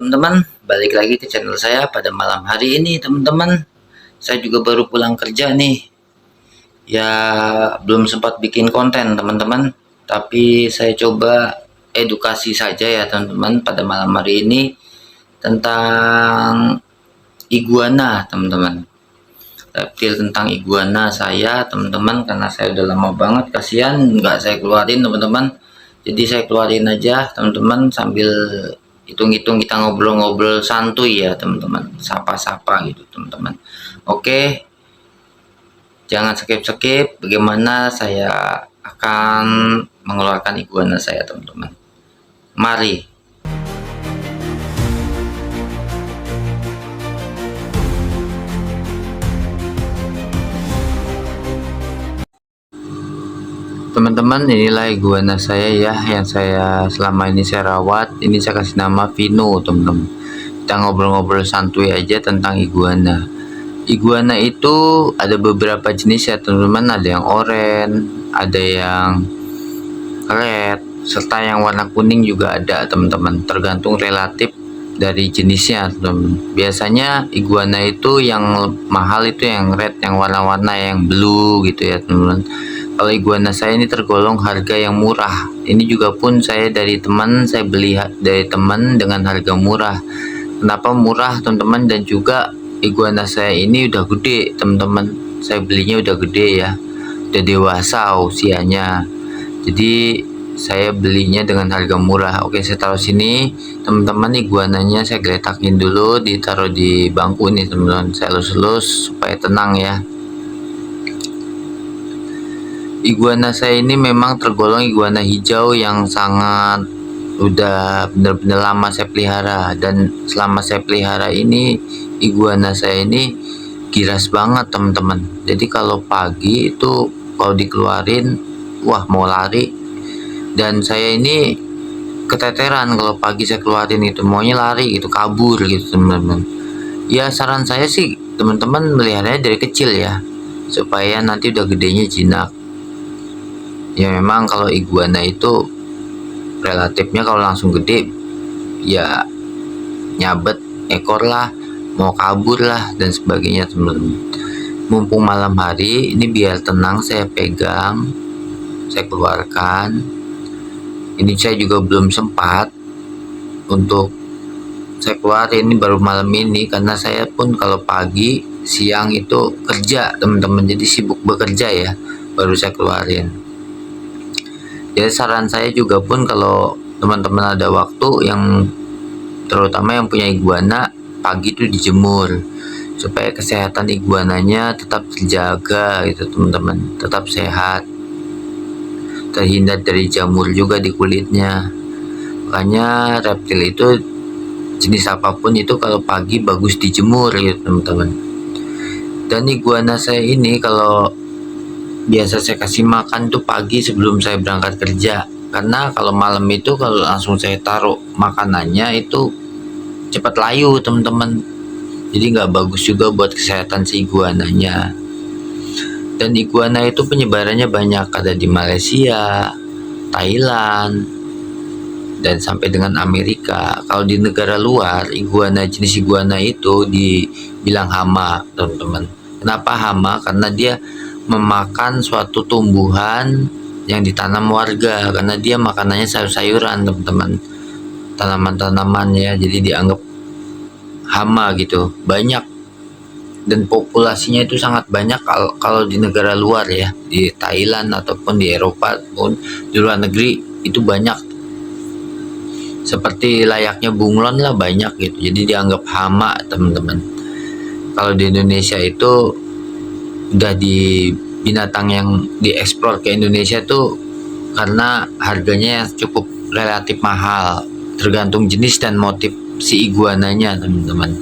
Teman-teman, balik lagi ke channel saya pada malam hari ini, teman-teman. Saya juga baru pulang kerja nih. Ya, belum sempat bikin konten, teman-teman. Tapi saya coba edukasi saja ya, teman-teman, pada malam hari ini tentang iguana, teman-teman. Reptil tentang iguana saya, teman-teman, karena saya udah lama banget, kasihan nggak saya keluarin, teman-teman. Jadi saya keluarin aja, teman-teman, sambil hitung-hitung kita ngobrol-ngobrol santuy ya, teman-teman, sapa-sapa gitu, teman-teman. Oke, jangan skip-skip bagaimana saya akan mengeluarkan iguana saya, teman-teman. Mari. Teman-teman, inilah iguana saya ya, yang saya selama ini saya rawat. Ini saya kasih nama Vino, teman-teman. Kita ngobrol-ngobrol santuy aja tentang iguana. Iguana itu ada beberapa jenis ya, teman-teman. Ada yang oranye, ada yang red, serta yang warna kuning juga ada, teman-teman. Tergantung relatif dari jenisnya, teman-teman. Biasanya iguana itu yang mahal itu yang red, yang warna-warna, yang blue gitu ya, teman-teman. Kalau iguana saya ini tergolong harga yang murah. Ini juga pun saya dari teman, saya beli dari teman dengan harga murah. Kenapa murah, teman-teman? Dan juga iguana saya ini udah gede, teman-teman. Saya belinya udah gede ya, udah dewasa usianya. Jadi saya belinya dengan harga murah. Oke, saya taruh sini, teman-teman. Iguananya saya geletakin dulu, ditaruh di bangku nih, teman-teman. Saya elus-elus supaya tenang ya. Iguana saya ini memang tergolong iguana hijau yang sangat udah bener-bener lama saya pelihara, dan selama saya pelihara ini iguana saya ini giras banget, teman-teman. Jadi kalau pagi itu kalau dikeluarin, wah mau lari. Dan saya ini keteteran kalau pagi saya keluarin itu maunya lari gitu, kabur gitu, teman-teman. Ya saran saya sih teman-teman melihatnya dari kecil ya, supaya nanti udah gedenya jinak. Ya memang kalau iguana itu relatifnya kalau langsung gede ya nyabet ekor lah, mau kabur lah dan sebagainya, teman-teman. Mumpung malam hari ini biar tenang, saya pegang, saya keluarkan. Ini saya juga belum sempat untuk saya keluarin, ini baru malam ini karena saya pun kalau pagi siang itu kerja, teman-teman, jadi sibuk bekerja ya, baru saya keluarin. Jadi saran saya juga pun kalau teman-teman ada waktu, yang terutama yang punya iguana, pagi itu dijemur supaya kesehatan iguananya tetap terjaga gitu, teman-teman, tetap sehat, terhindar dari jamur juga di kulitnya. Makanya reptil itu jenis apapun itu kalau pagi bagus dijemur gitu, teman-teman. Dan iguana saya ini kalau biasa saya kasih makan tuh pagi sebelum saya berangkat kerja, karena kalau malam itu kalau langsung saya taruh makanannya itu cepat layu, teman-teman. Jadi nggak bagus juga buat kesehatan si iguananya. Dan iguana itu penyebarannya banyak, ada di Malaysia, Thailand, dan sampai dengan Amerika. Kalau di negara luar, iguana jenis iguana itu dibilang hama, teman-teman. Kenapa hama? Karena dia memakan suatu tumbuhan yang ditanam warga, karena dia makanannya sayur-sayuran, teman-teman, tanaman-tanaman ya, jadi dianggap hama gitu, banyak. Dan populasinya itu sangat banyak kalau di negara luar ya, di Thailand ataupun di Eropa pun di luar negeri itu banyak, seperti layaknya bunglon lah, banyak gitu, jadi dianggap hama, teman-teman. Kalau di Indonesia itu udah di binatang yang diekspor ke Indonesia tuh karena harganya cukup relatif mahal, tergantung jenis dan motif si iguananya, teman-teman.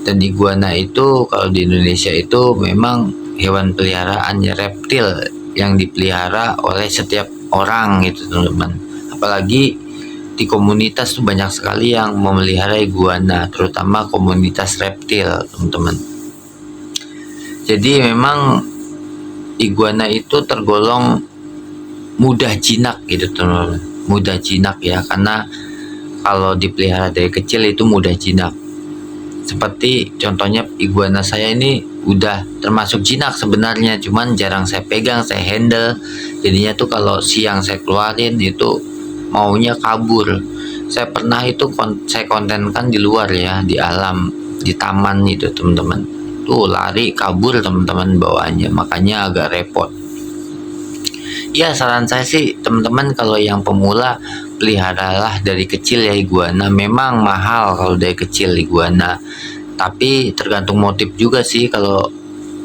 Dan iguana itu kalau di Indonesia itu memang hewan peliharaannya, reptil yang dipelihara oleh setiap orang gitu, teman-teman. Apalagi di komunitas tuh banyak sekali yang memelihara iguana, terutama komunitas reptil, teman-teman. Jadi memang iguana itu tergolong mudah jinak gitu, teman-teman. Mudah jinak ya, karena kalau dipelihara dari kecil itu mudah jinak. Seperti contohnya iguana saya ini udah termasuk jinak sebenarnya, cuman jarang saya pegang, saya handle. Jadinya tuh kalau siang saya keluarin itu maunya kabur. Saya pernah itu saya kontenkan di luar ya, di alam, di taman itu teman-teman. Tuh lari kabur teman-teman bawaannya, makanya agak repot. Ya saran saya sih teman-teman, kalau yang pemula peliharalah dari kecil ya iguana. Memang mahal kalau dari kecil iguana, tapi tergantung motif juga sih. Kalau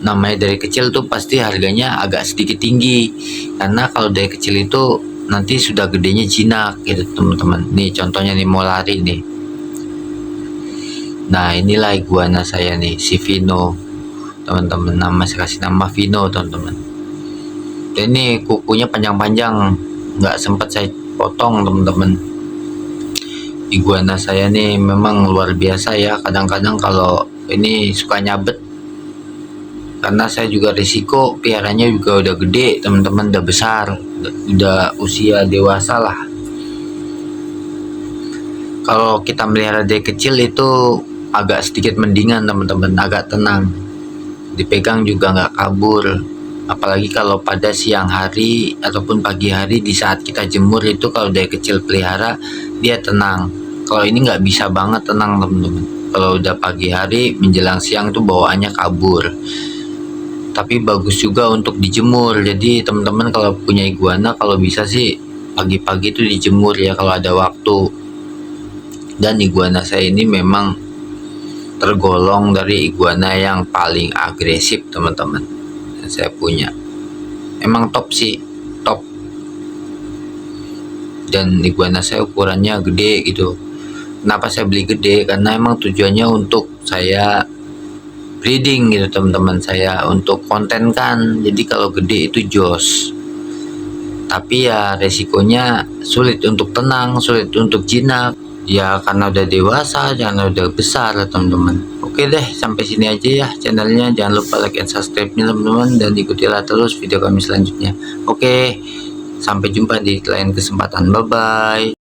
namanya dari kecil tuh pasti harganya agak sedikit tinggi, karena kalau dari kecil itu nanti sudah gedenya jinak gitu teman-teman. Nih contohnya nih, mau lari nih. Nah inilah iguana saya nih, si Vino teman-teman. Saya kasih nama Vino teman-teman. Dan ini kukunya panjang-panjang, nggak sempat saya potong teman-teman. Iguana saya nih memang luar biasa ya. Kadang-kadang kalau ini suka nyabet, karena saya juga risiko piaranya juga udah gede teman-teman, udah besar, udah usia dewasa lah. Kalau kita melihara dari kecil itu agak sedikit mendingan teman-teman, agak tenang, dipegang juga nggak kabur. Apalagi kalau pada siang hari ataupun pagi hari di saat kita jemur itu, kalau dari kecil pelihara dia tenang. Kalau ini nggak bisa banget tenang teman-teman. Kalau udah pagi hari menjelang siang tuh bawaannya kabur. Tapi bagus juga untuk dijemur. Jadi teman-teman kalau punya iguana, kalau bisa sih pagi-pagi itu dijemur ya kalau ada waktu. Dan iguana saya ini memang tergolong dari iguana yang paling agresif teman-teman saya punya. Emang top sih, top. Dan iguana saya ukurannya gede gitu. Kenapa saya beli gede? Karena emang tujuannya untuk saya breeding gitu teman-teman, saya untuk konten kan. Jadi kalau gede itu jos, tapi ya resikonya sulit untuk tenang, sulit untuk jinak ya, karena udah dewasa, karena udah besar teman-teman. Oke deh, sampai sini aja ya channelnya. Jangan lupa like and subscribe nya teman-teman, dan ikutilah terus video kami selanjutnya. Oke, sampai jumpa di lain kesempatan. Bye bye.